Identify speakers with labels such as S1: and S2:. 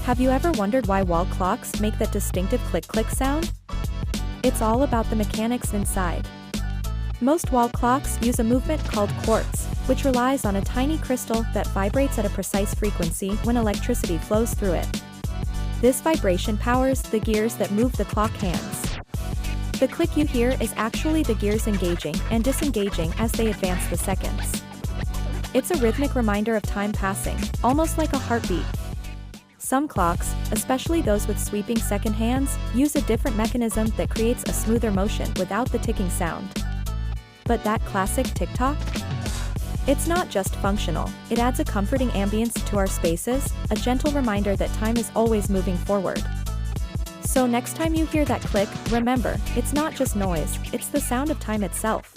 S1: Have you ever wondered why wall clocks make that distinctive click-click sound? It's all about the mechanics inside. Most wall clocks use a movement called quartz, which relies on a tiny crystal that vibrates at a precise frequency when electricity flows through it. This vibration powers the gears that move the clock hands. The click you hear is actually the gears engaging and disengaging as they advance the seconds. It's a rhythmic reminder of time passing, almost like a heartbeat. Some clocks, especially those with sweeping second hands, use a different mechanism that creates a smoother motion without the ticking sound. But that classic tick-tock? It's not just functional, it adds a comforting ambience to our spaces, a gentle reminder that time is always moving forward. So next time you hear that click, remember, it's not just noise, it's the sound of time itself.